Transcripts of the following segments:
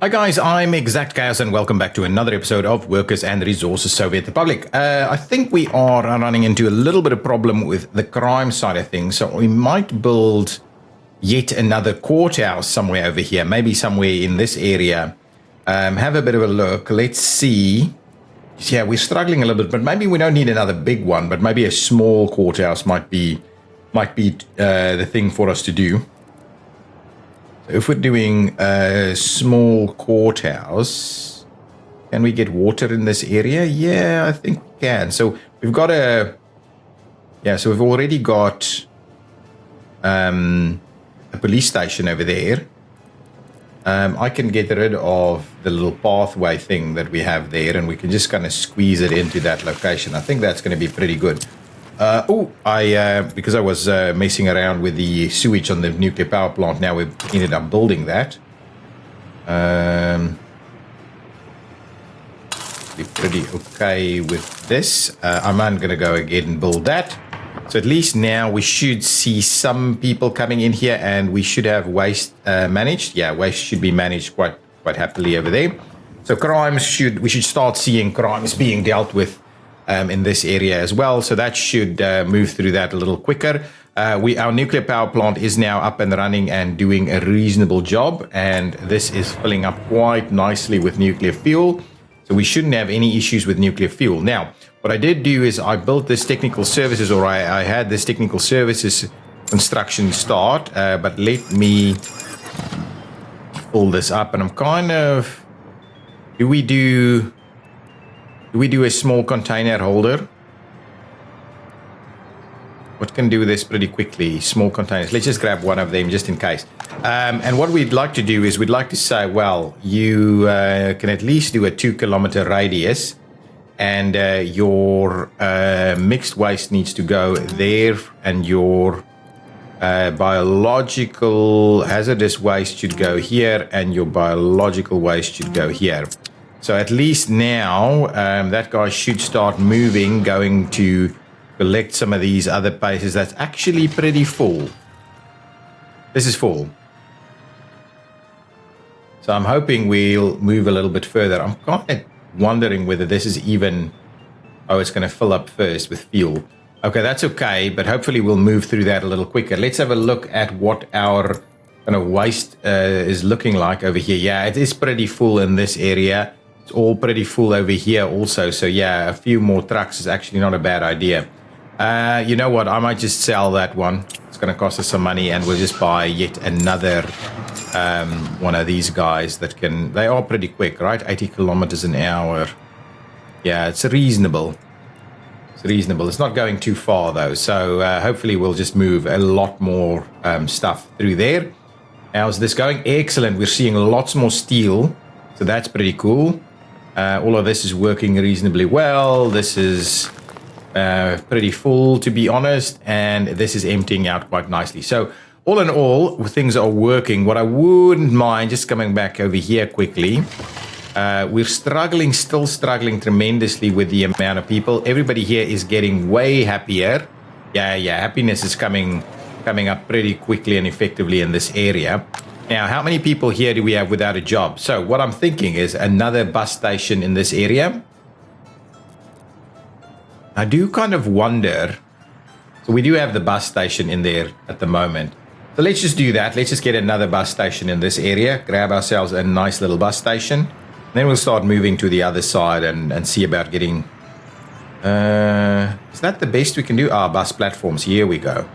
Hi guys, I'm ExactChaos and welcome back to another episode of Workers and Resources Soviet Republic. I think we are running into a little bit of problem with the crime side of things, so we might build yet another courthouse somewhere over here, maybe somewhere in this area. Have a bit of a look. Let's see. Yeah, we're struggling a little bit, but maybe we don't need another big one, but maybe a small courthouse might be the thing for us to do. If we're doing a small courthouse, can we get water in this area? Yeah, I think we can. So we've got so we've already got a police station over there. I can get rid of the little pathway thing that we have there, and we can just kind of squeeze it into that location. I think that's going to be pretty good. Because I was messing around with the sewage on the nuclear power plant, now we've ended up building that. Be pretty okay with this. I'm going to go again and build that. So at least now we should see some people coming in here, and we should have waste managed. Yeah, waste should be managed quite happily over there. So we should start seeing crimes being dealt with in this area as well, so that should move through that a little quicker. Our nuclear power plant is now up and running and doing a reasonable job, and this is filling up quite nicely with nuclear fuel, so we shouldn't have any issues with nuclear fuel. Now, what I did do is I built this technical services, or I had this technical services construction start, but let me pull this up, and I'm kind of... Do we do a small container holder? What can do this pretty quickly? Small containers. Let's just grab one of them just in case. And what we'd like to do is we'd like to say, well, you can at least do a 2-kilometer radius, and your mixed waste needs to go there, and your biological hazardous waste should go here, and your biological waste should go here. So at least now that guy should start moving, going to collect some of these other places. That's actually pretty full. This is full. So I'm hoping we'll move a little bit further. I'm kind of wondering whether this is even... Oh, it's going to fill up first with fuel. Okay, that's okay, but hopefully we'll move through that a little quicker. Let's have a look at what our kind of waste is looking like over here. Yeah, it is pretty full in this area. It's all pretty full over here also. So yeah, a few more trucks is actually not a bad idea. You know what? I might just sell that one. It's going to cost us some money, and we'll just buy yet another one of these guys that can... They are pretty quick, right? 80 kilometers an hour. Yeah, it's reasonable. It's reasonable. It's not going too far though. So hopefully we'll just move a lot more stuff through there. How's this going? Excellent. We're seeing lots more steel. So that's pretty cool. All of this is working reasonably well. This is pretty full, to be honest, and this is emptying out quite nicely. So all in all, things are working. What I wouldn't mind, just coming back over here quickly, we're still struggling tremendously with the amount of people. Everybody here is getting way happier. Yeah, happiness is coming up pretty quickly and effectively in this area. Now, how many people here do we have without a job? So what I'm thinking is another bus station in this area. I do kind of wonder. So we do have the bus station in there at the moment. So let's just do that. Let's just get another bus station in this area. Grab ourselves a nice little bus station. Then we'll start moving to the other side and see about getting... is that the best we can do? Bus platforms. Here we go.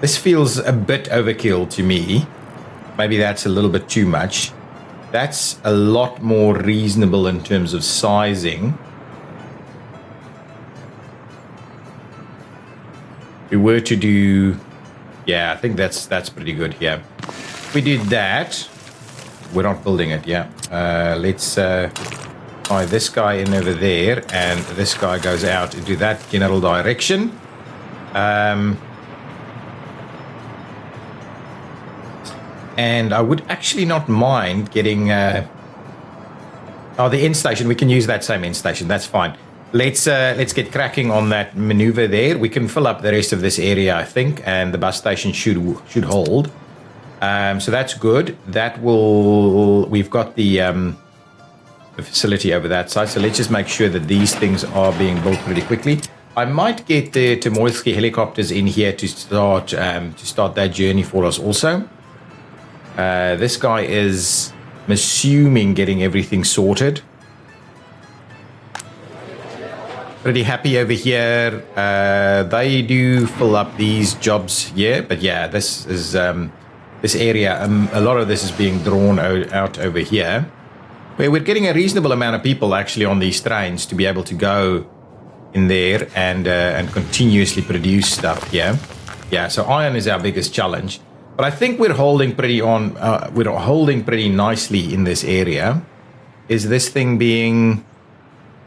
This feels a bit overkill to me. Maybe that's a little bit too much. That's a lot more reasonable in terms of sizing. If we were to do... Yeah, I think that's pretty good here. If we did that... We're not building it, yeah. Let's buy this guy in over there, and this guy goes out into that general direction. And I would actually not mind getting... the end station. We can use that same end station. That's fine. let's get cracking on that maneuver there. We can fill up the rest of this area, I think, and the bus station should hold. So that's good. We've got the facility over that side. So let's just make sure that these things are being built pretty quickly. I might get the Tomoyski helicopters in here to start that journey for us also. This guy is, I'm assuming, getting everything sorted. Pretty happy over here. They do fill up these jobs here, but yeah, this is this area. A lot of this is being drawn out over here, where we're getting a reasonable amount of people actually on these trains to be able to go in there and continuously produce stuff here. Yeah, so iron is our biggest challenge, but I think we're holding pretty nicely in this area. Is this thing being?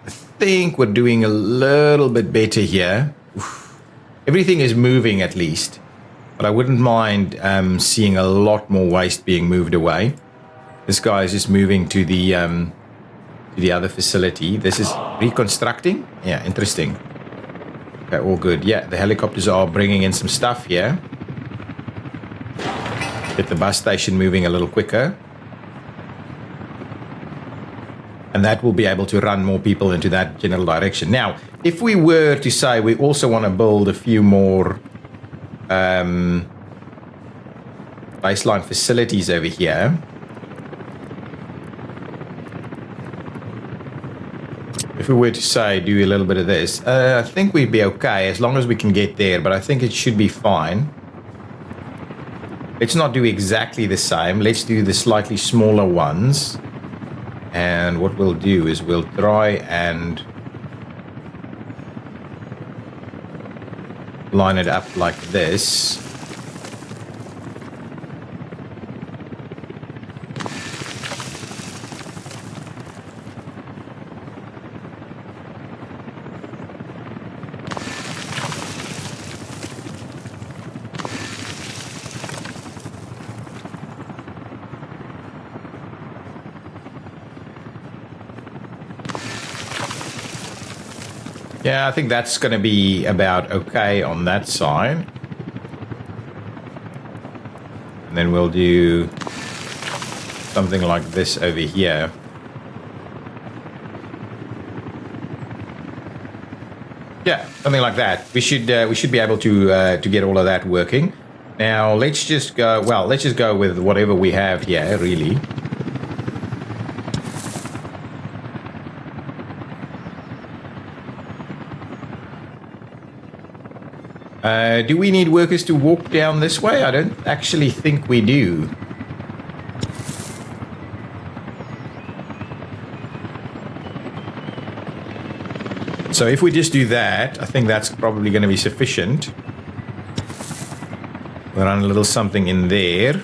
I think we're doing a little bit better here. Oof. Everything is moving at least, but I wouldn't mind seeing a lot more waste being moved away. This guy is just moving to the other facility. This is reconstructing. Yeah, interesting. Okay, all good. Yeah, the helicopters are bringing in some stuff here. Get the bus station moving a little quicker. And that will be able to run more people into that general direction. Now, if we were to say we also want to build a few more baseline facilities over here. If we were to say do a little bit of this, I think we'd be okay as long as we can get there, but I think it should be fine. Let's not do exactly the same. Let's do the slightly smaller ones. And what we'll do is we'll try and line it up like this. Yeah, I think that's going to be about okay on that side. And then we'll do something like this over here. Yeah, something like that. We should be able to get all of that working. Now let's just go. Well, let's just go with whatever we have here, really. Do we need workers to walk down this way? I don't actually think we do. So if we just do that, I think that's probably going to be sufficient. We'll run a little something in there.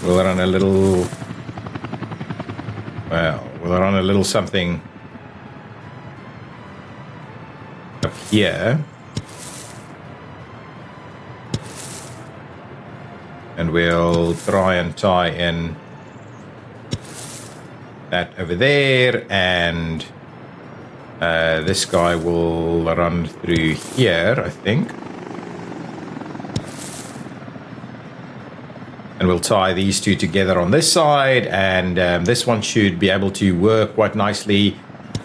We'll run a little... Well, we'll run a little something up here. And we'll try and tie in that over there, and this guy will run through here, I think. And we'll tie these two together on this side, and this one should be able to work quite nicely.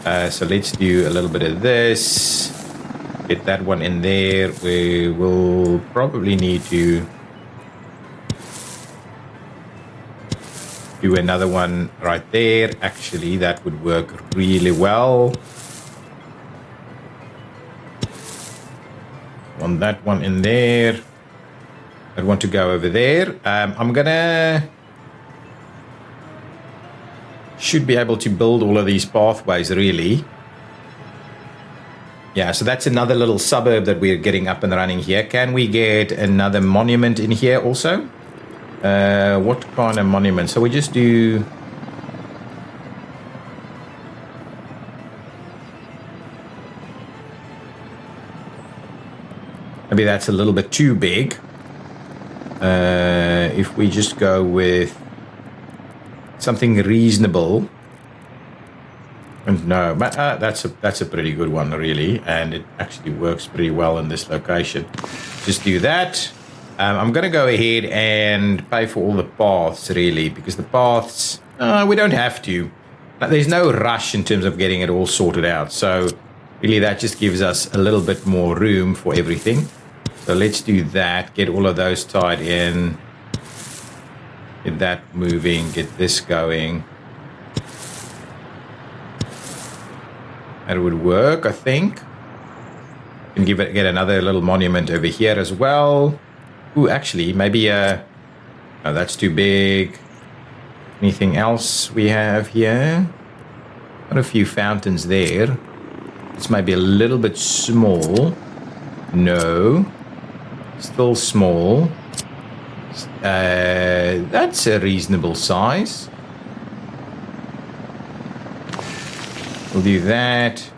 So let's do a little bit of this. Get that one in there. We will probably need to do another one right there. Actually, that would work really well. Want that one in there. I want to go over there. I'm gonna... Should be able to build all of these pathways, really. Yeah, so that's another little suburb that we're getting up and running here. Can we get another monument in here also? What kind of monument? So we just do... Maybe that's a little bit too big. If we just go with something reasonable. And no, but that's a pretty good one, really, and it actually works pretty well in this location. Just do that. I'm going to go ahead and pay for all the paths, really, because the paths, we don't have to. There's no rush in terms of getting it all sorted out. So really that just gives us a little bit more room for everything. So let's do that. Get all of those tied in. Get that moving. Get this going. That would work, I think. And get another little monument over here as well. Ooh, actually, maybe no, that's too big. Anything else we have here? Got a few fountains there. This might be a little bit small. No. Still small. That's a reasonable size. We'll do that.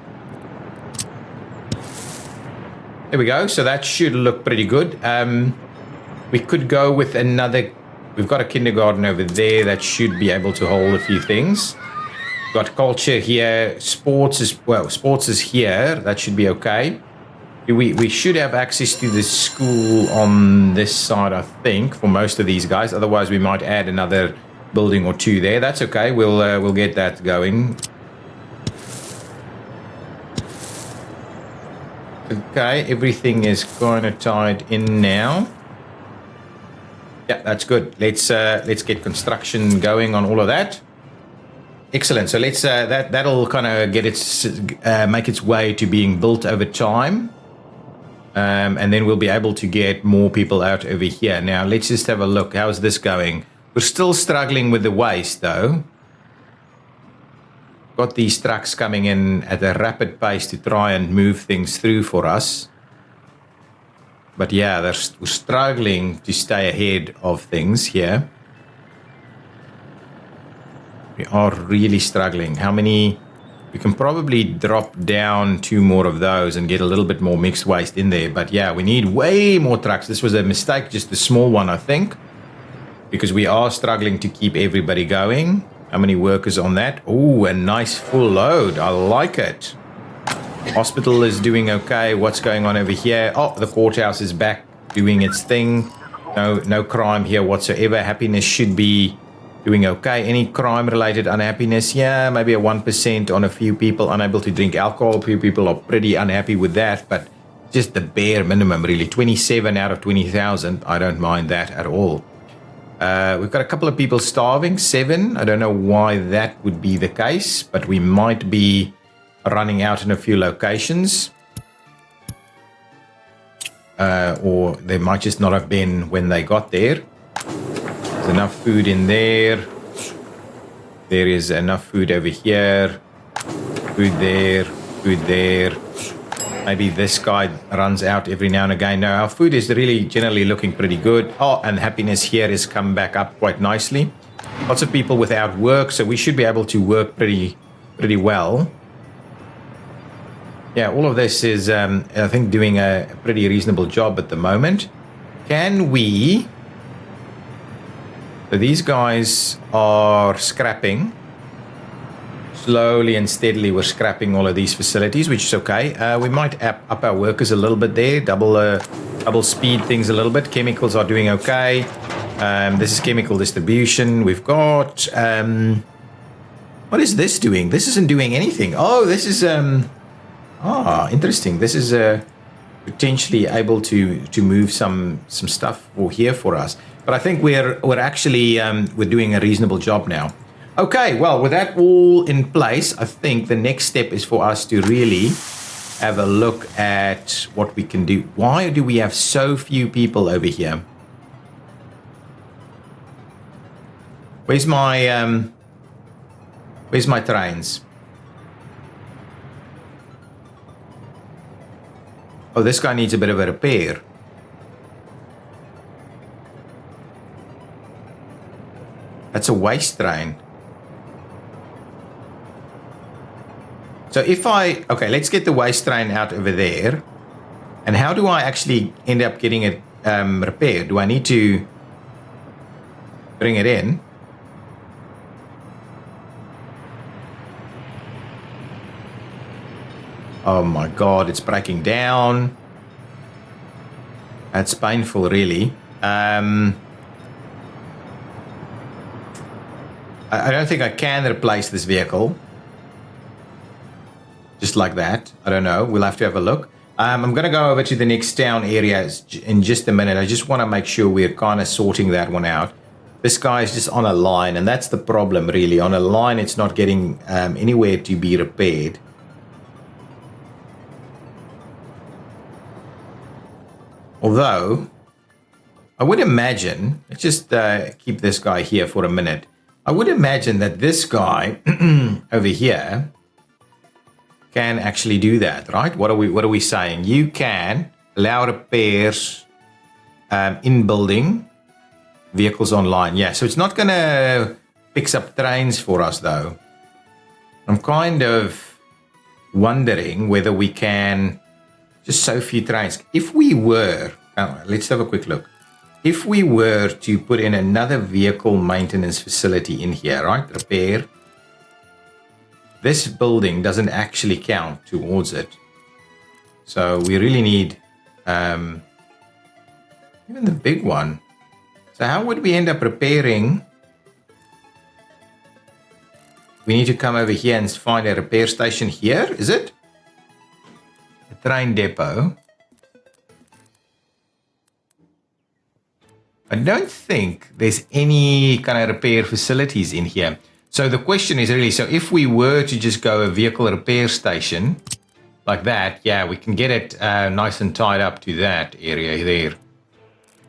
There we go. So that should look pretty good. We could go with another. We've got a kindergarten over there that should be able to hold a few things. Got culture here. Sports is here. That should be okay. We should have access to the school on this side, I think, for most of these guys. Otherwise, we might add another building or two there. That's okay. We'll get that going. Okay, everything is kind of tied in now. Yeah, that's good. Let's get construction going on all of that. Excellent. So let's that'll kind of get make its way to being built over time, and then we'll be able to get more people out over here. Now let's just have a look. How's this going? We're still struggling with the waste, though. Got these trucks coming in at a rapid pace to try and move things through for us. But yeah, we're struggling to stay ahead of things here. We are really struggling. How many? We can probably drop down 2 more of those and get a little bit more mixed waste in there. But yeah, we need way more trucks. This was a mistake, just a small one, I think, because we are struggling to keep everybody going. How many workers on that? Oh, a nice full load. I like it. Hospital is doing okay. What's going on over here? Oh, the courthouse is back doing its thing. No crime here whatsoever. Happiness should be doing okay. Any crime-related unhappiness? Yeah, maybe a 1% on a few people unable to drink alcohol. A few people are pretty unhappy with that, but just the bare minimum, really. 27 out of 20,000. I don't mind that at all. We've got a couple of people starving. 7. I don't know why that would be the case, but we might be running out in a few locations. Or they might just not have been when they got there. There's enough food in there. There is enough food over here. Food there. Food there. Maybe this guy runs out every now and again. No, our food is really generally looking pretty good. Oh, and happiness here has come back up quite nicely. Lots of people without work, so we should be able to work pretty well. Yeah, all of this is, I think, doing a pretty reasonable job at the moment. Can we... So these guys are scrapping. Slowly and steadily we're scrapping all of these facilities, which is okay. We might up our workers a little bit there, double speed things a little bit. Chemicals are doing okay. This is chemical distribution. We've got... what is this doing? This isn't doing anything. Oh, this is... interesting. This is potentially able to move some stuff here for us. But I think we're actually we're doing a reasonable job now. Okay, well, with that all in place, I think the next step is for us to really have a look at what we can do. Why do we have so few people over here? Where's my trains? Oh, this guy needs a bit of a repair. That's a waste train. So if okay, let's get the waste train out over there. And how do I actually end up getting it repaired? Do I need to bring it in? Oh my God, it's breaking down. That's painful, really. I don't think I can replace this vehicle. Just like that. I don't know. We'll have to have a look. I'm going to go over to the next town area in just a minute. I just want to make sure we're kind of sorting that one out. This guy is just on a line, and that's the problem, really. On a line, it's not getting anywhere to be repaired. Although, I would imagine, let's just keep this guy here for a minute. I would imagine that this guy over here can actually do that, right? What are we saying? You can allow repairs in building vehicles online. Yeah, so it's not going to fix up trains for us, though. I'm kind of wondering whether we can just so few trains. If we were, let's have a quick look. If we were to put in another vehicle maintenance facility in here, right? Repair. This building doesn't actually count towards it. So we really need even the big one. So how would we end up repairing? We need to come over here and find a repair station here, is it? A train depot. I don't think there's any kind of repair facilities in here. So the question is really, so if we were to just go a vehicle repair station like that, yeah, we can get it nice and tied up to that area there.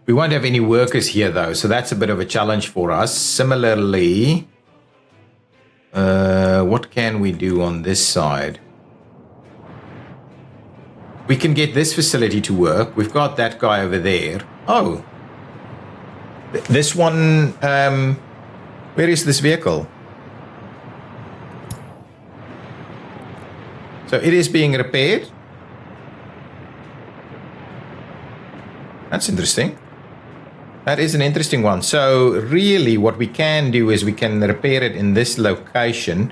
We won't have any workers here though, so that's a bit of a challenge for us. Similarly, what can we do on this side? We can get this facility to work. We've got that guy over there. Oh, this one, where is this vehicle? So it is being repaired. That's interesting. That is an interesting one. So really what we can do is we can repair it in this location.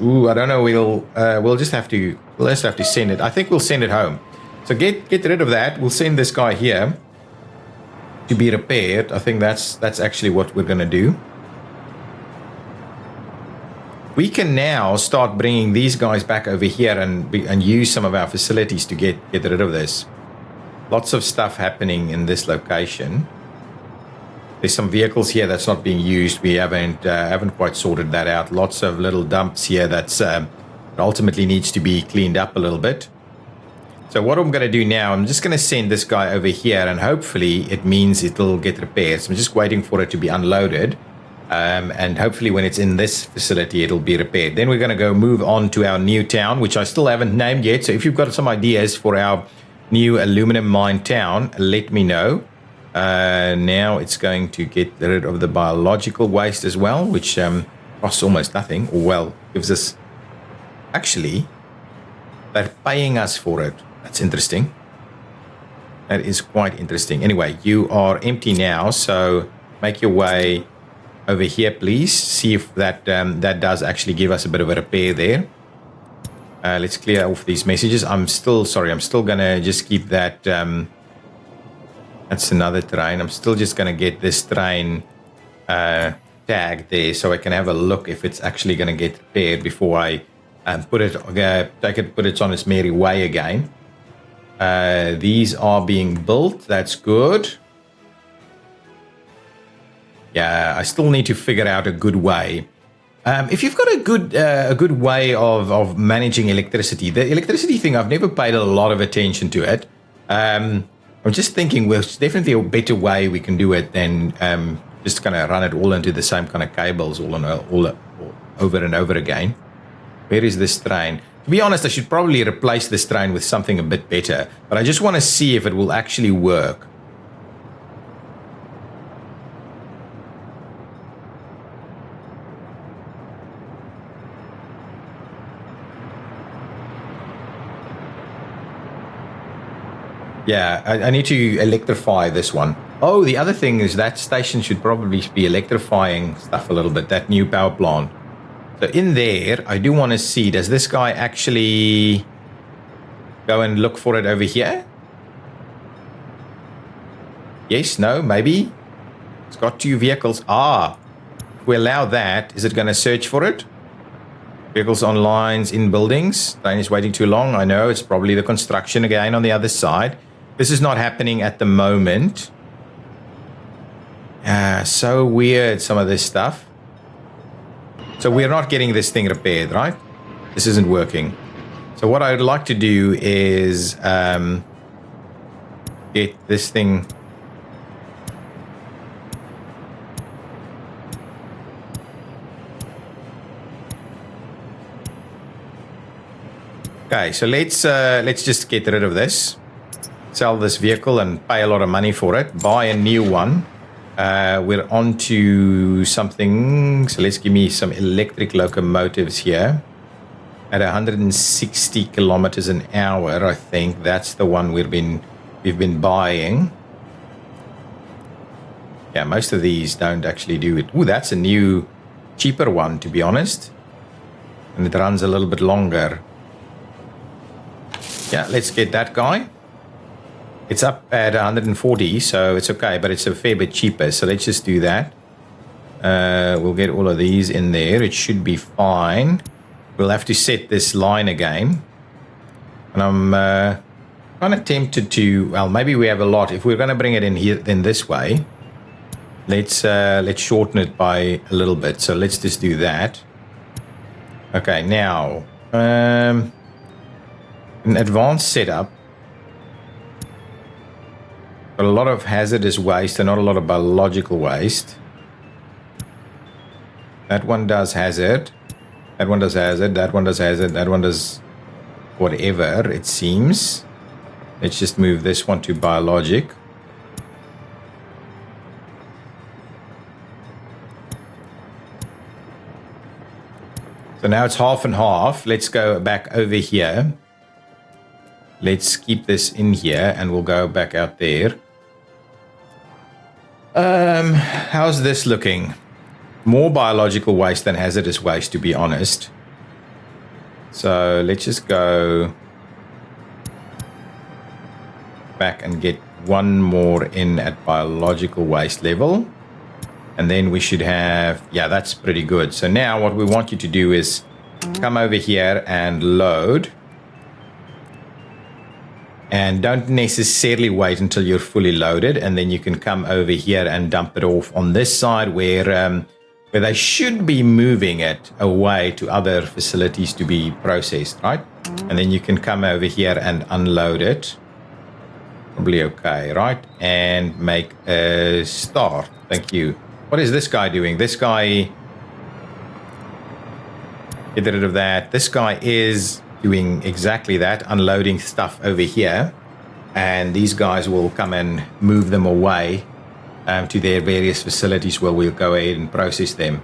Ooh, I don't know. We'll just have to send it. I think we'll send it home. So get rid of that. We'll send this guy here to be repaired. I think that's actually what we're going to do. We can now start bringing these guys back over here and use some of our facilities to get rid of this. Lots of stuff happening in this location. There's some vehicles here that's not being used. We haven't quite sorted that out. Lots of little dumps here that ultimately needs to be cleaned up a little bit. So what I'm going to do now, I'm just going to send this guy over here, and hopefully it means it'll get repaired. So I'm just waiting for it to be unloaded. And hopefully when it's in this facility, it'll be repaired. Then we're going to go move on to our new town, which I still haven't named yet. So if you've got some ideas for our new aluminum mine town, let me know. Now it's going to get rid of the biological waste as well, which costs almost nothing. Or well, gives us... Actually, they're paying us for it. That's interesting. That is quite interesting. Anyway, you are empty now, so make your way over here, please. See if that does actually give us a bit of a repair there. Let's clear off these messages. I'm still gonna just keep that. That's another train. I'm still just gonna get this train tagged there so I can have a look if it's actually gonna get repaired before I put it on its merry way again. These are being built. That's good. Yeah, I still need to figure out a good way. If you've got a good way of managing electricity, the electricity thing, I've never paid a lot of attention to it. I'm just thinking there's definitely a better way we can do it than just kind of run it all into the same kind of cables all over and over again. Where is this train? To be honest, I should probably replace this train with something a bit better, but I just want to see if it will actually work. Yeah, I need to electrify this one. Oh, the other thing is that station should probably be electrifying stuff a little bit, that new power plant. So in there, I do want to see, does this guy actually go and look for it over here? Yes, no, maybe. It's got 2 vehicles. If we allow that, is it going to search for it? Vehicles on lines, in buildings. Train is waiting too long. I know, it's probably the construction again on the other side. This is not happening at the moment. So weird, some of this stuff. So we're not getting this thing repaired, right? This isn't working. So what I would like to do is get this thing... Okay, so let's just get rid of this. Sell this vehicle and pay a lot of money for it. Buy a new one. We're on to something. So let's give me some electric locomotives here. At 160 kilometers an hour, I think that's the one we've been buying. Yeah, most of these don't actually do it. Ooh, that's a new, cheaper one, to be honest. And it runs a little bit longer. Yeah, let's get that guy. It's up at 140, so it's okay, but it's a fair bit cheaper. So let's just do that. We'll get all of these in there. It should be fine. We'll have to set this line again. And I'm kind of tempted to, well, maybe we have a lot. If we're going to bring it in here, then this way, let's shorten it by a little bit. So let's just do that. Okay, now, an advanced setup. Got a lot of hazardous waste and not a lot of biological waste. That one does hazard. That one does hazard. That one does hazard. That one does whatever, it seems. Let's just move this one to biologic. So now it's half and half. Let's go back over here. Let's keep this in here and we'll go back out there. How's this looking? More biological waste than hazardous waste, to be honest. So let's just go back and get one more in at biological waste level. And then we should have, yeah, that's pretty good. So now what we want you to do is come over here and load. And don't necessarily wait until you're fully loaded. And then you can come over here and dump it off on this side where they should be moving it away to other facilities to be processed, right? And then you can come over here and unload it. Probably okay, right? And make a start. Thank you. What is this guy doing? This guy... Get rid of that. This guy is doing exactly that, unloading stuff over here. And these guys will come and move them away to their various facilities where we'll go ahead and process them.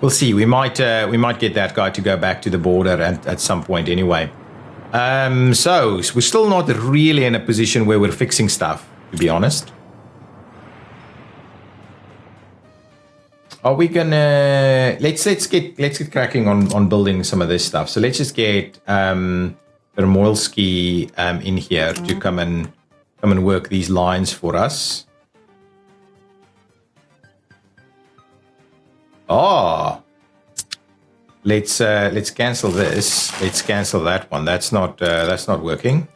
We'll see. We might get that guy to go back to the border at some point anyway. So we're still not really in a position where we're fixing stuff, to be honest. Are we gonna let's get cracking on building some of this stuff. So let's just get Thermoilski in here to come and work these lines for us. Oh, let's cancel this. Let's cancel that one. That's not working.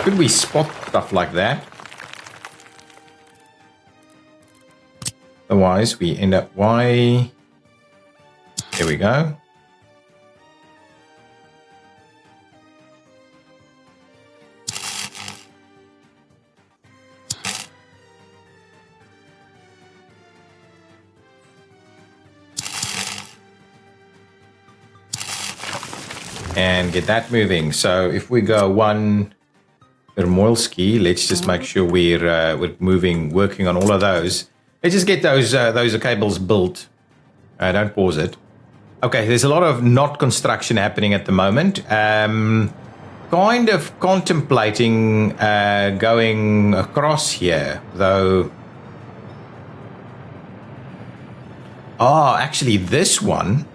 Could we spot stuff like that? Otherwise, we end up Y. There we go. And get that moving. So if we go one Thermoilski, let's just make sure we're moving, working on all of those. Let's just get those cables built. Don't pause it. Okay, there's a lot of not construction happening at the moment. Kind of contemplating going across here, though. Oh, actually, this one,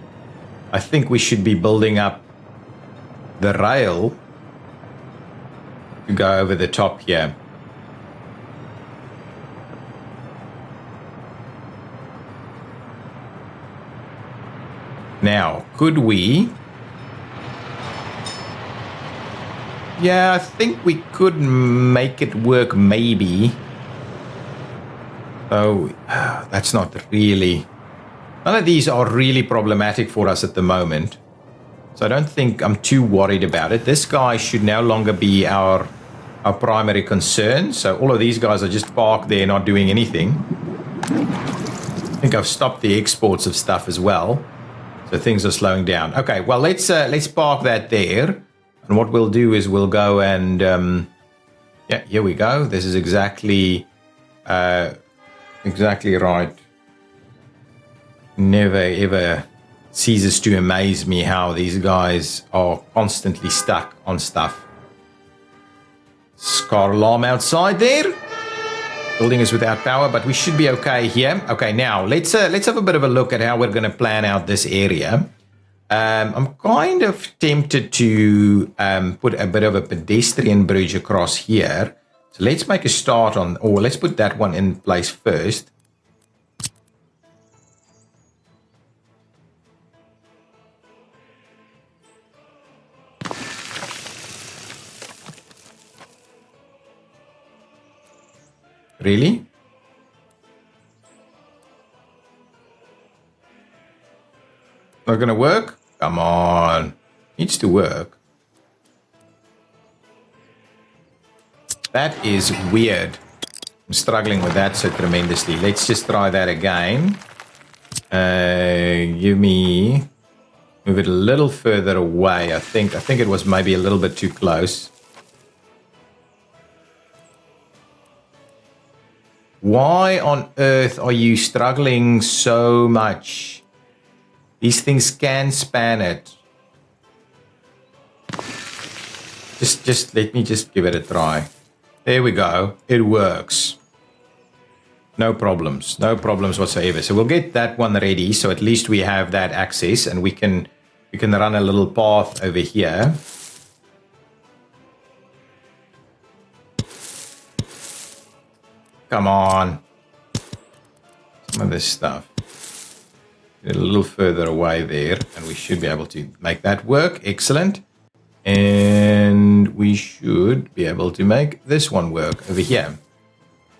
I think we should be building up the rail to go over the top here. Now, could we? Yeah, I think we could make it work maybe. So, that's not really... None of these are really problematic for us at the moment. So I don't think I'm too worried about it. This guy should no longer be our primary concern. So all of these guys are just parked there not doing anything. I think I've stopped the exports of stuff as well. So things are slowing down. Okay, well, let's park that there. And what we'll do is we'll go and... yeah, here we go. This is exactly right. Never, ever ceases to amaze me how these guys are constantly stuck on stuff. Car alarm outside there. Building is without power, but we should be okay here. Okay, now let's have a bit of a look at how we're going to plan out this area. I'm kind of tempted to put a bit of a pedestrian bridge across here. So let's make a start on, or let's put that one in place first. Really? Not gonna work? Come on. Needs to work. That is weird. I'm struggling with that so tremendously. Let's just try that again. Move it a little further away. I think it was maybe a little bit too close. Why on earth are you struggling so much? These things can span it. Just let me just give it a try. There we go. It works. No problems. No problems whatsoever. So we'll get that one ready. So at least we have that access and we can run a little path over here. Come on. Some of this stuff. Get a little further away there, and we should be able to make that work. Excellent. And we should be able to make this one work over here.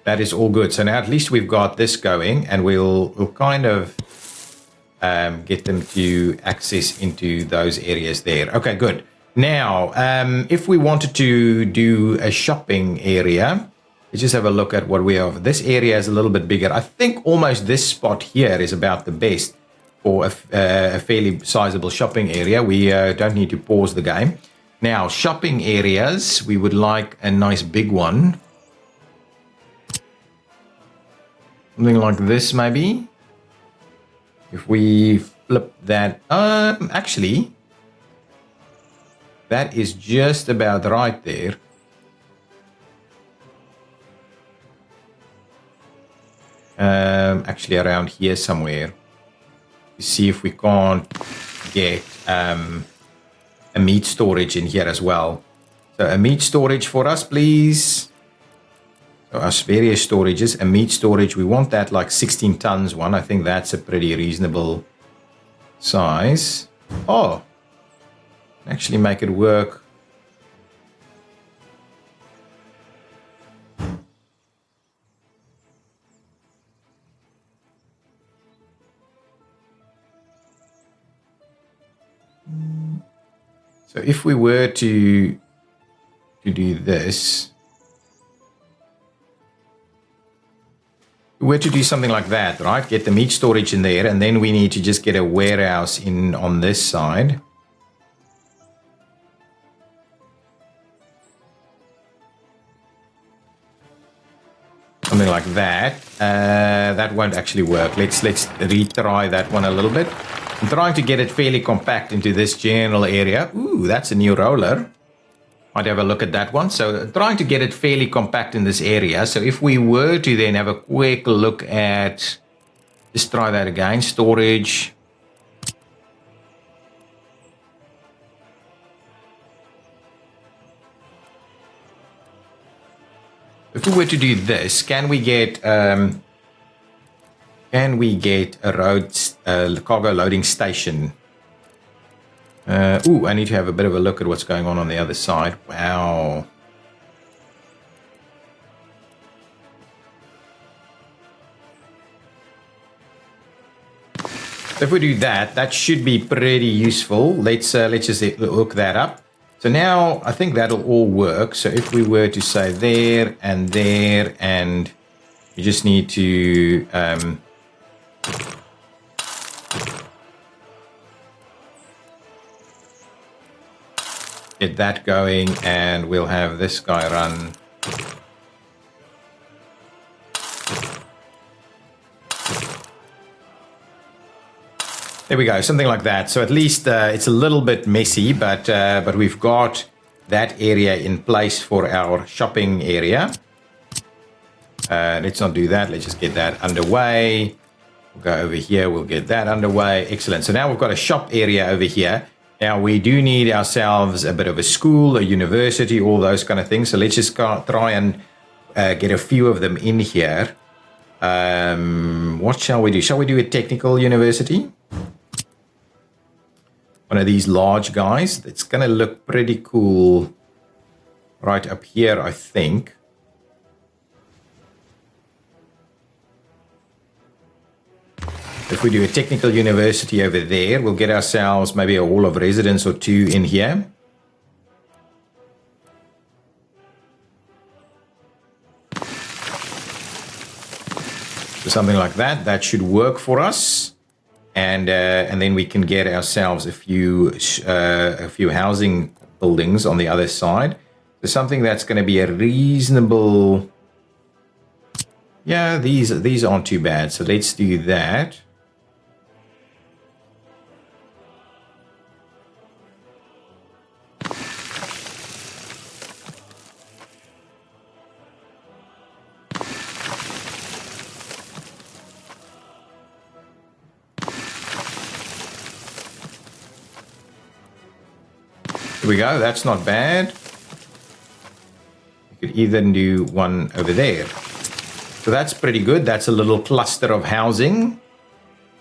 That is all good. So now at least we've got this going, and we'll kind of get them to access into those areas there. Okay, good. Now, if we wanted to do a shopping area, let's just have a look at what we have. This area is a little bit bigger. I think almost this spot here is about the best for a fairly sizable shopping area. We don't need to pause the game. Now, shopping areas, we would like a nice big one. Something like this, maybe. If we flip that, actually, that is just about right there. Actually around here somewhere. See if we can't get a meat storage in here as well. So a meat storage for us, please. So our various storages, a meat storage, we want that like 16 tons one. I think that's a pretty reasonable size. Oh, actually make it work. So if we were to do this, we were to do something like that, right? Get the meat storage in there, and then we need to just get a warehouse in on this side. Something like that. That won't actually work. Let's retry that one a little bit. I'm trying to get it fairly compact into this general area. Ooh, that's a new roller. Might have a look at that one. So trying to get it fairly compact in this area. So if we were to then have a quick look at, just try that again, storage. if we were to do this, can we get a road cargo loading station? I need to have a bit of a look at what's going on the other side. Wow. If we do that, that should be pretty useful. Let's just hook that up. So now I think that'll all work. So if we were to say there, and you just need to get that going, and we'll have this guy run. There we go, something like that. So at least it's a little bit messy, but we've got that area in place for our shopping area. Let's not do that. Let's just get that underway. We'll go over here. We'll get that underway. Excellent. So now we've got a shop area over here. Now we do need ourselves a bit of a school, a university, all those kind of things. So let's just try and get a few of them in here. What shall we do? Shall we do a technical university? One of these large guys. It's going to look pretty cool right up here, I think. If we do a technical university over there, we'll get ourselves maybe a hall of residence or two in here. So something like that. That should work for us. And then we can get ourselves a few housing buildings on the other side. So something that's going to be a reasonable. Yeah, these aren't too bad. So let's do that. Here we go, that's not bad. You could even do one over there. So that's pretty good. That's a little cluster of housing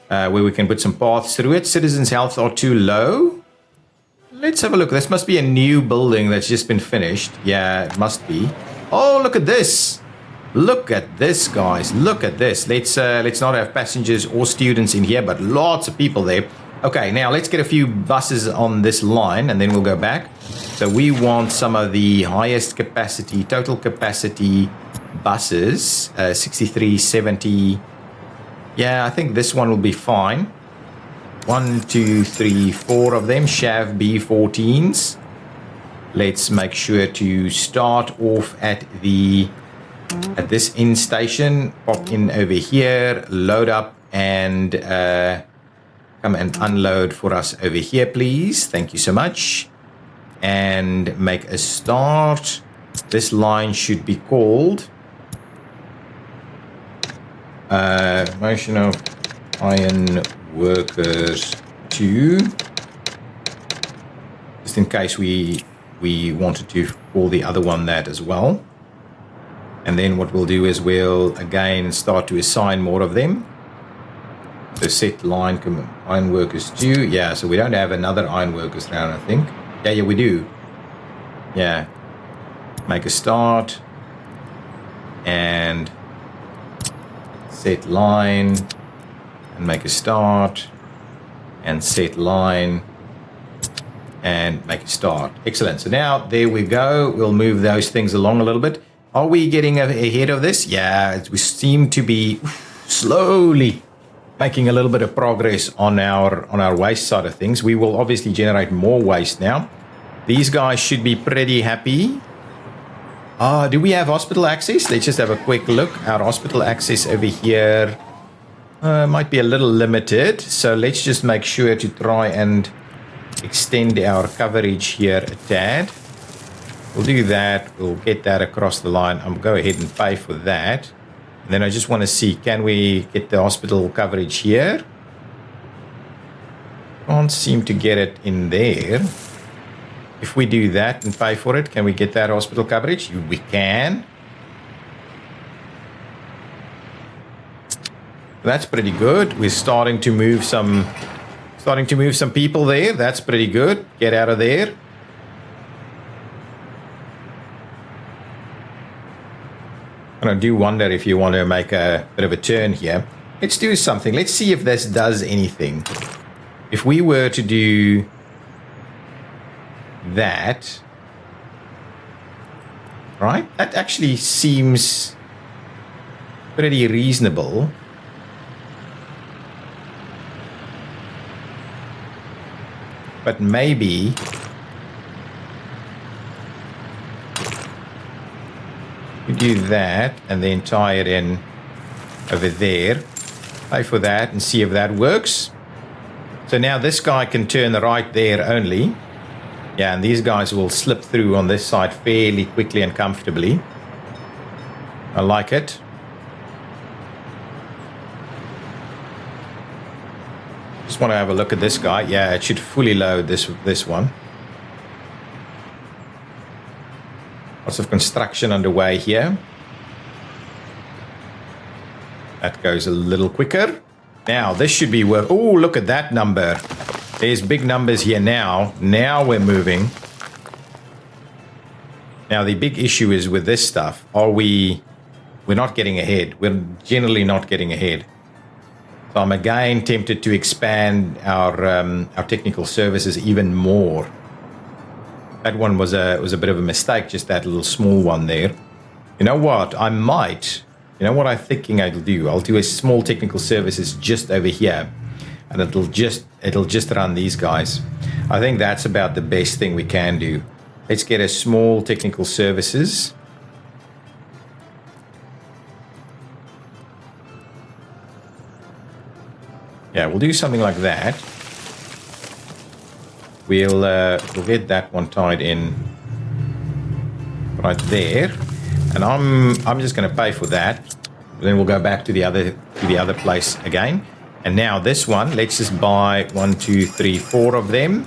where we can put some paths through it. Citizens' health are too low. Let's have a look. This must be a new building that's just been finished. Yeah, it must be. Oh, look at this. Look at this, guys. Look at this. Let's not have passengers or students in here, but lots of people there. Okay, now let's get a few buses on this line and then we'll go back. So we want some of the highest capacity, total capacity buses, 63, 70. Yeah, I think this one will be fine. 1, 2, 3, 4 of them, SHAV B14s. Let's make sure to start off at this in station, pop in over here, load up and come and unload for us over here, please. Thank you so much. And make a start. This line should be called Motion of Iron Workers 2. Just in case we wanted to call the other one that as well. And then what we'll do is we'll again start to assign more of them. So set line iron workers 2. Yeah, so we don't have another iron workers round, I think. Yeah, we do. Yeah. Make a start. And set line. And make a start. And set line. And make a start. Excellent. So now, there we go. We'll move those things along a little bit. Are we getting ahead of this? Yeah, we seem to be slowly making a little bit of progress on our waste side of things. We will obviously generate more waste now. These guys should be pretty happy. Do we have hospital access? Let's just have a quick look. Our hospital access over here might be a little limited. So let's just make sure to try and extend our coverage here a tad. We'll do that. We'll get that across the line. I'll go ahead and pay for that. And then I just want to see, can we get the hospital coverage here? Can't seem to get it in there. If we do that and pay for it, can we get that hospital coverage? We can. That's pretty good. We're starting to move some people there. That's pretty good. Get out of there. And I do wonder if you want to make a bit of a turn here. Let's do something. Let's see if this does anything. If we were to do that, right? That actually seems pretty reasonable. But maybe we do that and then tie it in over there. Pay for that and see if that works. So now this guy can turn right there only. Yeah, and these guys will slip through on this side fairly quickly and comfortably. I like it. Just want to have a look at this guy. Yeah, it should fully load this one. Lots of construction underway here. That goes a little quicker. Now, this should be work. Oh, look at that number. There's big numbers here now. Now we're moving. Now, the big issue is with this stuff. We're not getting ahead. We're generally not getting ahead. So I'm again tempted to expand our technical services even more. That one was a bit of a mistake, just that little small one there. You know what? You know what I'm thinking I'll do? I'll do a small technical services just over here, and it'll just run these guys. I think that's about the best thing we can do. Let's get a small technical services. Yeah, we'll do something like that. We'll get that one tied in right there, and I'm just going to pay for that. Then we'll go back to the other place again. And now this one, let's just buy 1, 2, 3, 4 of them.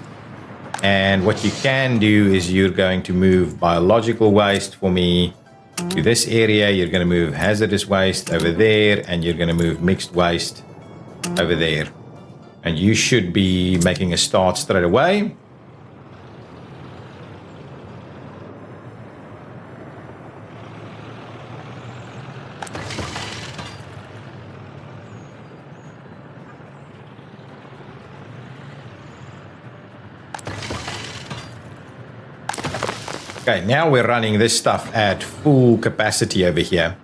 And what you can do is you're going to move biological waste for me to this area. You're going to move hazardous waste over there, and you're going to move mixed waste over there. And you should be making a start straight away. Okay, now we're running this stuff at full capacity over here.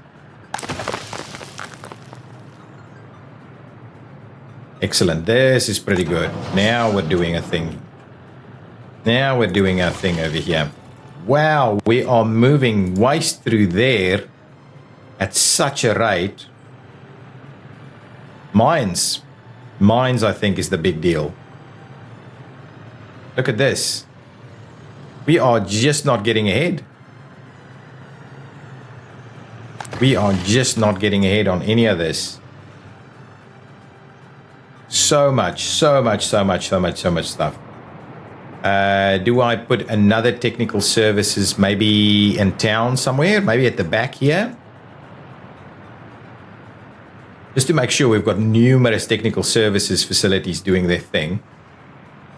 Excellent. This is pretty good. Now we're doing a thing. Now we're doing our thing over here. Wow, we are moving waste through there at such a rate. Mines, I think, is the big deal. Look at this. We are just not getting ahead. We are just not getting ahead on any of this. So much stuff. Do I put another technical services maybe in town somewhere? Maybe at the back here? Just to make sure we've got numerous technical services facilities doing their thing.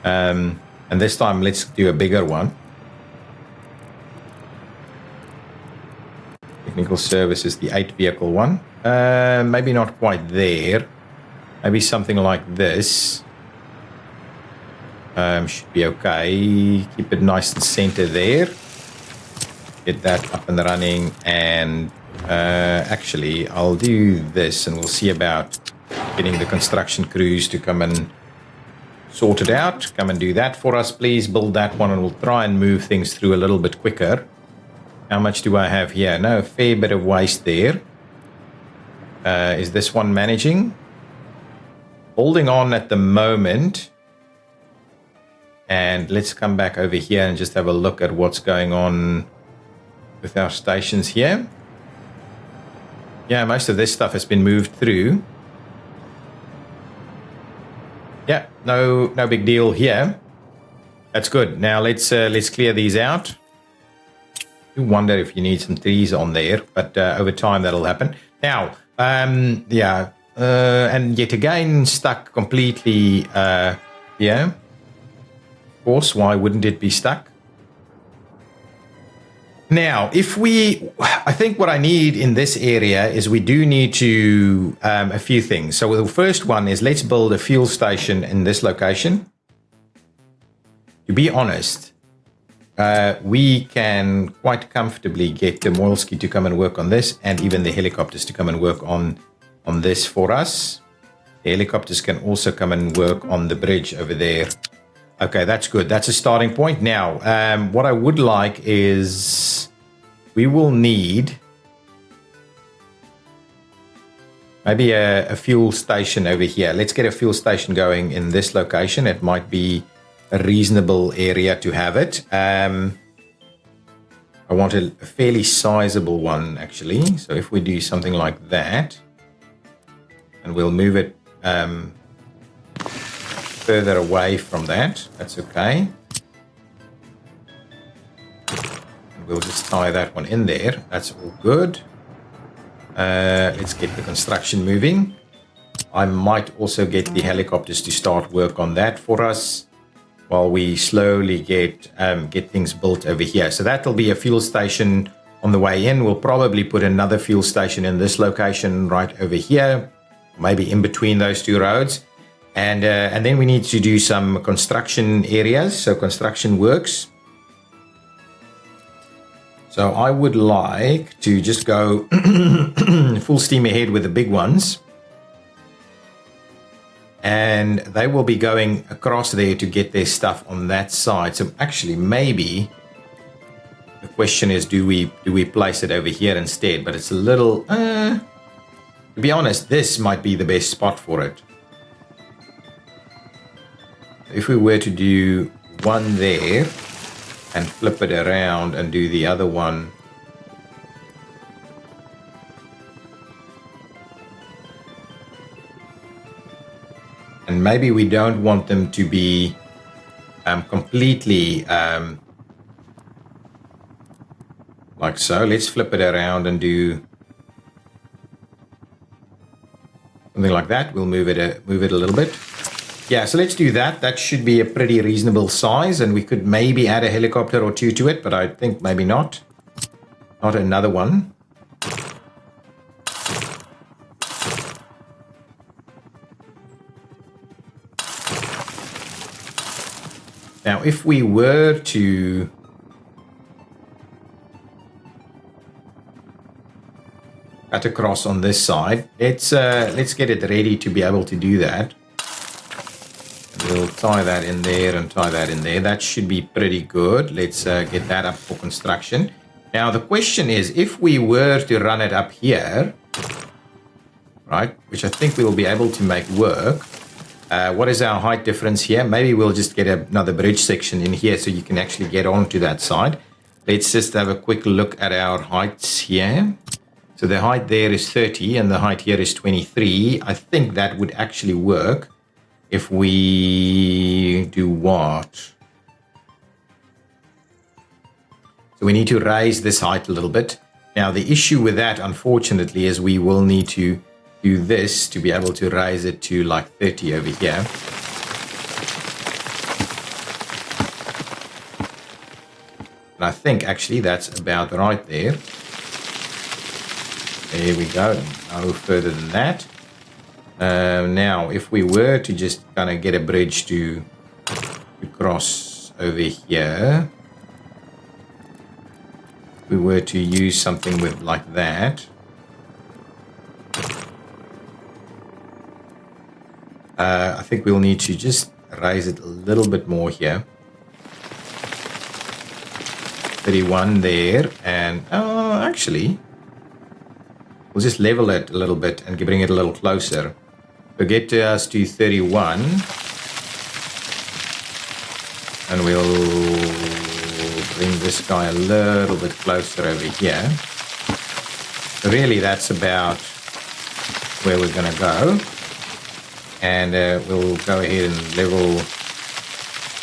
And this time, let's do a bigger one. Technical services, the 8 vehicle one. Maybe not quite there. Maybe something like this. Should be okay. Keep it nice and center there. Get that up and running. And actually, I'll do this and we'll see about getting the construction crews to come and sort it out. Come and do that for us, please. Build that one and we'll try and move things through a little bit quicker. How much do I have here? No, a fair bit of waste there. Is this one managing? Holding on at the moment. And let's come back over here and just have a look at what's going on with our stations here. Yeah, most of this stuff has been moved through. Yeah, no big deal here. That's good. Now let's clear these out. I do wonder if you need some trees on there, but over time that'll happen. Now, yeah, and yet again stuck completely here. Of course, why wouldn't it be stuck? Now, I think what I need in this area is we do need to, a few things. So the first one is let's build a fuel station in this location. To be honest, we can quite comfortably get the Moilski to come and work on this, and even the helicopters to come and work on this for us. The helicopters can also come and work on the bridge over there. Okay, that's good. That's a starting point. Now, what I would like is we will need maybe a fuel station over here. Let's get a fuel station going in this location. It might be a reasonable area to have it. I want a fairly sizable one, actually. So if we do something like that, and we'll move it further away from that, that's okay. And we'll just tie that one in there. That's all good. Let's get the construction moving. I might also get the helicopters to start work on that for us while we slowly get things built over here. So that'll be a fuel station on the way in. We'll probably put another fuel station in this location right over here, maybe in between those two roads. And then we need to do some construction areas, so construction works. So I would like to just go full steam ahead with the big ones. And they will be going across there to get their stuff on that side. So actually, maybe the question is, do we place it over here instead? But it's a little, to be honest, this might be the best spot for it. If we were to do one there and flip it around and do the other one and maybe we don't want them to be completely like so. Let's flip it around and do something like that. We'll move it a little bit. Yeah, so let's do that. That should be a pretty reasonable size, and we could maybe add a helicopter or two to it, but I think maybe not. Not another one. Now, if we were to cut across on this side, let's get it ready to be able to do that. We'll tie that in there and tie that in there. That should be pretty good. Let's get that up for construction. Now, the question is, if we were to run it up here, right, which I think we will be able to make work, what is our height difference here? Maybe we'll just get another bridge section in here so you can actually get onto that side. Let's just have a quick look at our heights here. So the height there is 30 and the height here is 23. I think that would actually work. If we do what? So we need to raise this height a little bit. Now the issue with that, unfortunately, is we will need to do this to be able to raise it to like 30 over here. And I think actually that's about right there. There we go. No further than that. Now, if we were to just kind of get a bridge to cross over here, if we were to use something with like that, I think we'll need to just raise it a little bit more here. 31 there, and actually, we'll just level it a little bit and bring it a little closer. So get us to 31, and we'll bring this guy a little bit closer over here. So really, that's about where we're going to go. And we'll go ahead and level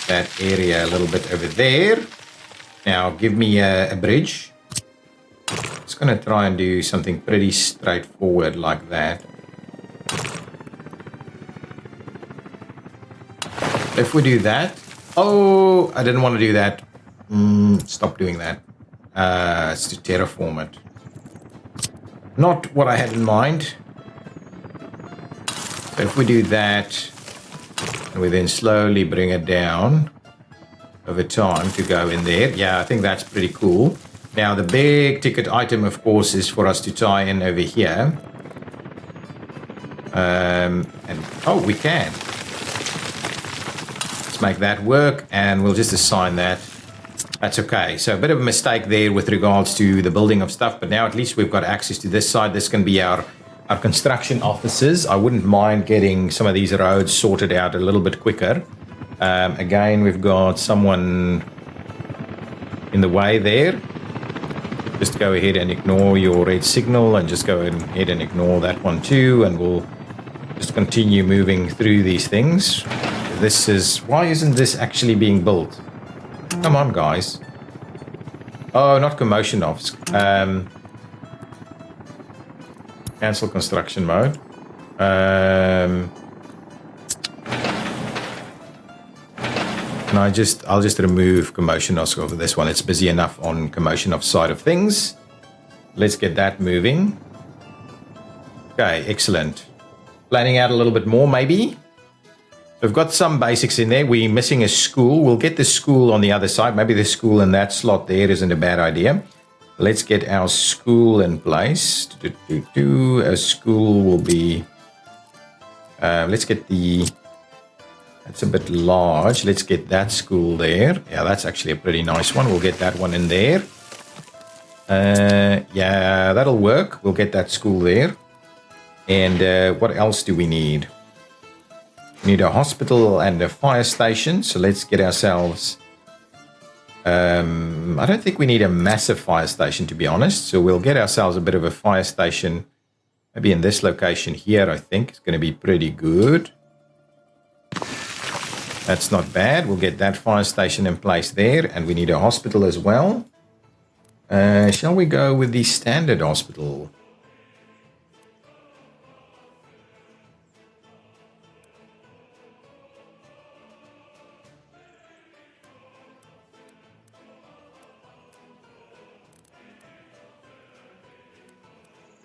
that area a little bit over there. Now, give me a bridge. Just going to try and do something pretty straightforward like that. If we do that, oh, I didn't want to do that. Stop doing that. It's to terraform it. Not what I had in mind. So if we do that, and we then slowly bring it down over time to go in there. Yeah, I think that's pretty cool. Now, the big ticket item, of course, is for us to tie in over here. And oh, we can. Let's make that work, and we'll just assign that. That's okay. So a bit of a mistake there with regards to the building of stuff, but now at least we've got access to this side. This can be our construction offices. I wouldn't mind getting some of these roads sorted out a little bit quicker. Again, we've got someone in the way there. Just go ahead and ignore your red signal and just go ahead and ignore that one too, and we'll just continue moving through these things. This is... why isn't this actually being built? Come on, guys. Oh, not commotion offs. Cancel construction mode. And I'll just remove commotion offs over this one. It's busy enough on commotion off side of things. Let's get that moving. Okay, excellent. Planning out a little bit more, maybe. We've got some basics in there. We're missing a school. We'll get the school on the other side. Maybe the school in that slot there isn't a bad idea. Let's get our school in place. A school will be... let's get the... that's a bit large. Let's get that school there. Yeah, that's actually a pretty nice one. We'll get that one in there. Yeah, that'll work. We'll get that school there. And what else do we need? We need a hospital and a fire station. So let's get ourselves... I don't think we need a massive fire station, to be honest. So we'll get ourselves a bit of a fire station. Maybe in this location here, I think. It's going to be pretty good. That's not bad. We'll get that fire station in place there. And we need a hospital as well. Shall we go with the standard hospital?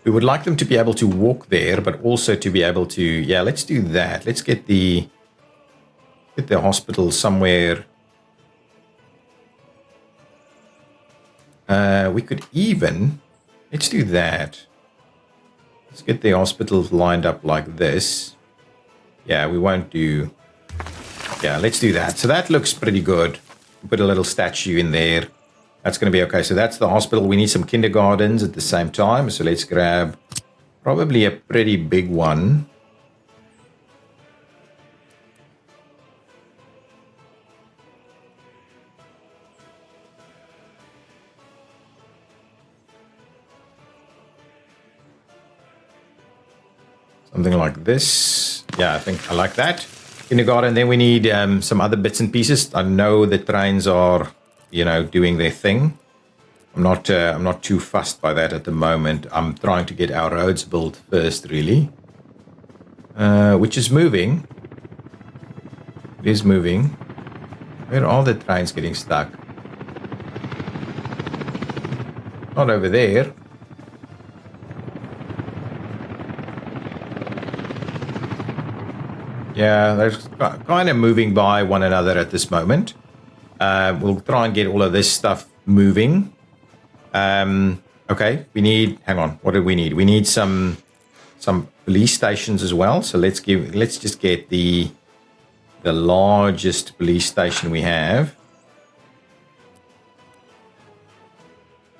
We would like them to be able to walk there, but also to be able to... yeah, let's do that. Let's get the hospital somewhere. We could even... let's do that. Let's get the hospital lined up like this. Yeah, we won't do... yeah, let's do that. So that looks pretty good. Put a little statue in there. That's going to be okay. So that's the hospital. We need some kindergartens at the same time. So let's grab probably a pretty big one. Something like this. Yeah, I think I like that. Kindergarten. Then we need some other bits and pieces. I know the trains are... you know, doing their thing. I'm not too fussed by that at the moment. I'm trying to get our roads built first, really. Which is moving. It is moving. Where are the trains getting stuck? Not over there. Yeah, they're kind of moving by one another at this moment. We'll try and get all of this stuff moving. Okay, we need... hang on, what do we need? We need some police stations as well. So let's just get the largest police station we have.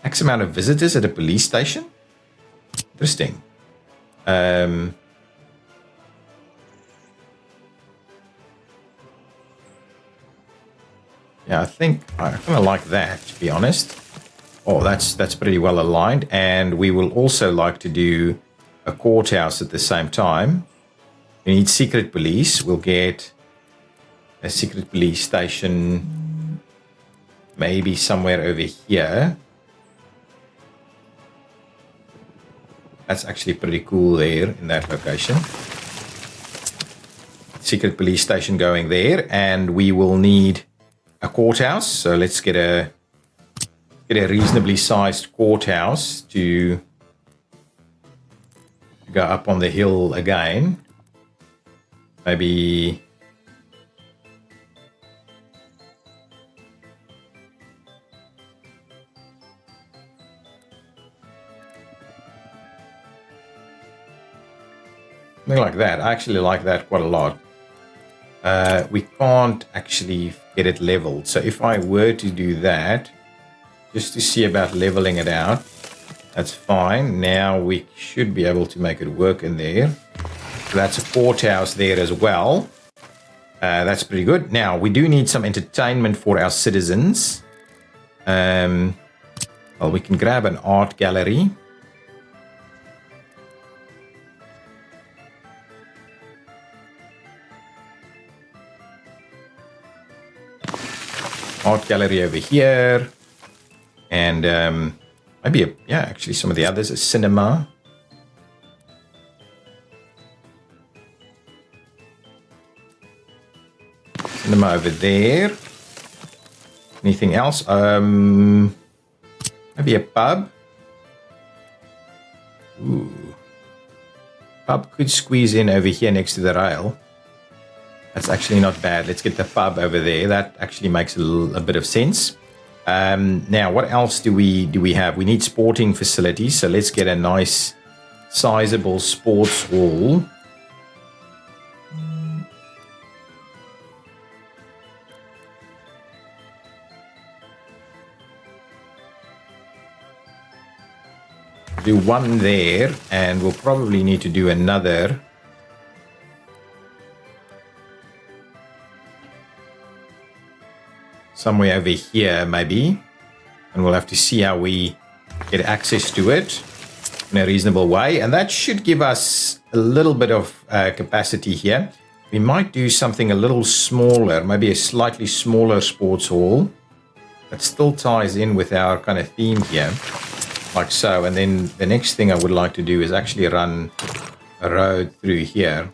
X amount of visitors at a police station? Interesting. Yeah, I think I kind of like that, to be honest. Oh, that's pretty well aligned. And we will also like to do a courthouse at the same time. We need secret police. We'll get a secret police station maybe somewhere over here. That's actually pretty cool there in that location. secret police station going there, and we will need a courthouse. So let's get a reasonably sized courthouse to go up on the hill again. Maybe something like that. I actually like that quite a lot. We can't actually get it leveled. So if I were to do that, just to see about leveling it out, that's fine. Now we should be able to make it work in there. So that's a courthouse there as well. That's pretty good. Now we do need some entertainment for our citizens. Well, we can grab an art gallery. Art gallery over here, and maybe actually some of the others, a cinema. Cinema over there. Anything else? Maybe a pub. Ooh. Pub could squeeze in over here next to the rail. That's actually not bad. Let's get the pub over there. That actually makes a bit of sense. Now, what else do we have? We need sporting facilities. So let's get a nice, sizable sports hall. Do one there, and we'll probably need to do another. Somewhere over here, maybe. And we'll have to see how we get access to it in a reasonable way. And that should give us a little bit of capacity here. We might do something a little smaller, maybe a slightly smaller sports hall. That still ties in with our kind of theme here, like so. And then the next thing I would like to do is actually run a road through here.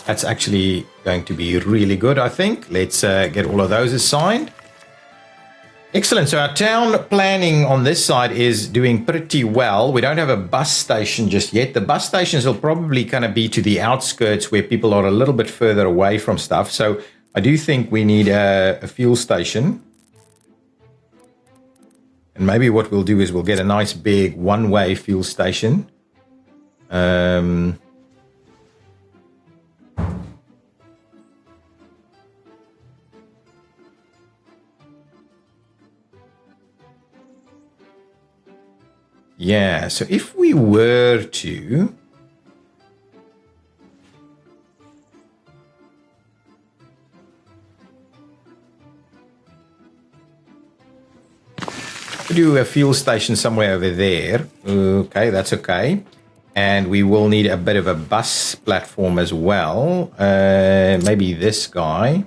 That's actually going to be really good, I think. Let's get all of those assigned. Excellent. So our town planning on this side is doing pretty well. We don't have a bus station just yet. The bus stations will probably kind of be to the outskirts where people are a little bit further away from stuff. So I do think we need a fuel station. And maybe what we'll do is we'll get a nice big one-way fuel station. Yeah, so if we were to do a fuel station somewhere over there, okay, that's okay. And we will need a bit of a bus platform as well. Maybe this guy.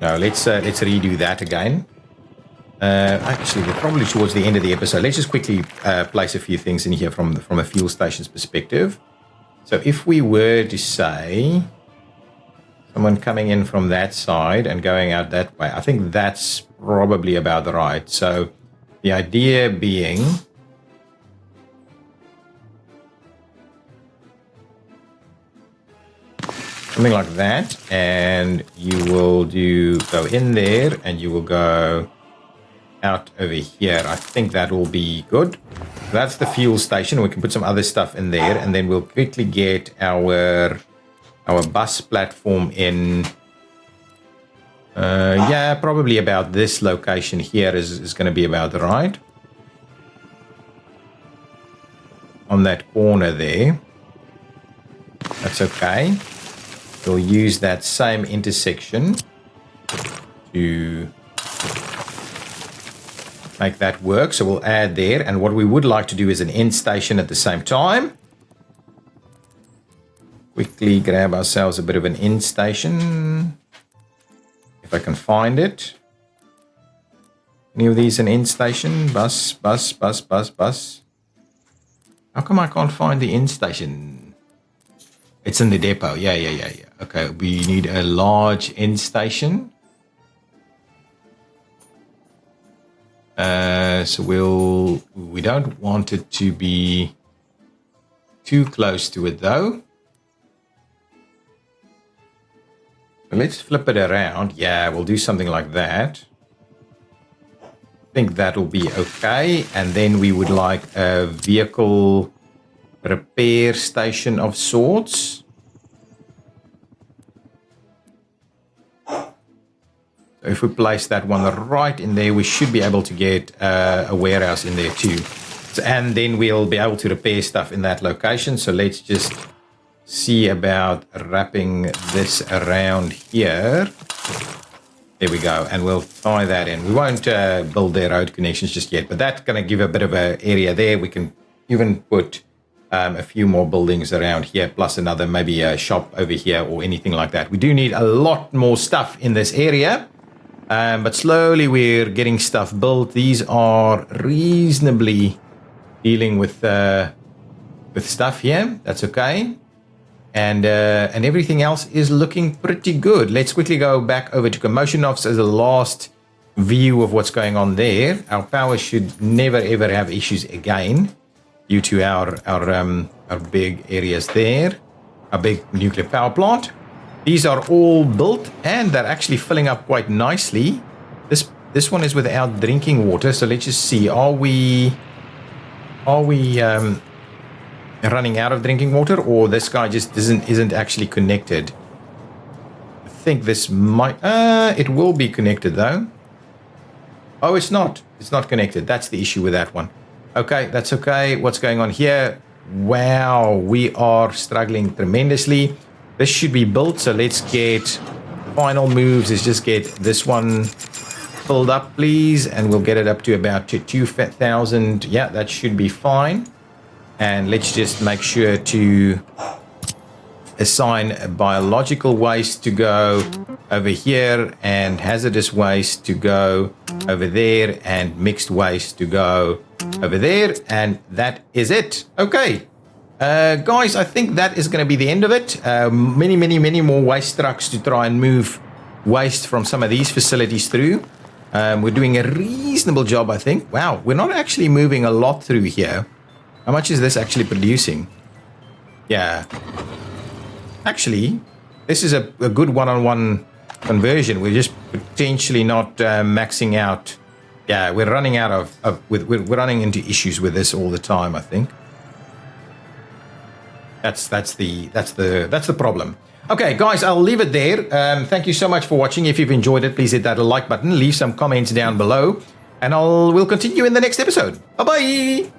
No, let's redo that again. Actually, we're probably towards the end of the episode. Let's just quickly place a few things in here from a fuel station's perspective. So if we were to say someone coming in from that side and going out that way, I think that's probably about right. So the idea being something like that, and you will go in there and you will go out over here. I think that will be good. That's the fuel station. We can put some other stuff in there, and then we'll quickly get our bus platform in. Yeah, probably about this location here is going to be about right. On that corner there. That's okay. We'll use that same intersection to make that work. So we'll add there. And what we would like to do is an end station at the same time. quickly grab ourselves a bit of an end station. If I can find it. Any of these an end station? Bus. How come I can't find the end station? It's in the depot. Yeah. Okay, we need a large end station. So we don't want it to be too close to it though. So let's flip it around. Yeah, we'll do something like that. I think that'll be okay. And then we would like a vehicle repair station of sorts. So if we place that one right in there, we should be able to get a warehouse in there too. So, and then we'll be able to repair stuff in that location. So let's just see about wrapping this around here. There we go, and we'll tie that in. We won't build their road connections just yet, but that's going to give a bit of an area there. We can even put a few more buildings around here, plus another, maybe a shop over here or anything like that. We do need a lot more stuff in this area, but slowly we're getting stuff built. These are reasonably dealing with stuff here. That's okay. And everything else is looking pretty good. Let's quickly go back over to Commotion Ops as a last view of what's going on there. Our power should never ever have issues again due to our big areas there, our big nuclear power plant. These are all built and they're actually filling up quite nicely. This one is without drinking water, so let's just see. Are we running out of drinking water, or this guy just isn't actually connected? I think this might it will be connected though. Oh, it's not connected. That's the issue with that one. Okay, that's okay. What's going on here? Wow, we are struggling tremendously. This should be built, so let's get final moves is just get this one filled up, please, and we'll get it up to about 2,000. Yeah, that should be fine. And let's just make sure to assign biological waste to go over here and hazardous waste to go over there and mixed waste to go over there. And that is it. Okay. Guys, I think that is going to be the end of it. Many more waste trucks to try and move waste from some of these facilities through. We're doing a reasonable job, I think. Wow, we're not actually moving a lot through here. How much is this actually producing? Yeah. Actually, this is a good one-on-one conversion. We're just potentially not maxing out. Yeah, we're running out of we're running into issues with this all the time, I think. That's the problem. Okay, guys, I'll leave it there. Thank you so much for watching. If you've enjoyed it, please hit that like button. Leave some comments down below. And we'll continue in the next episode. Bye-bye.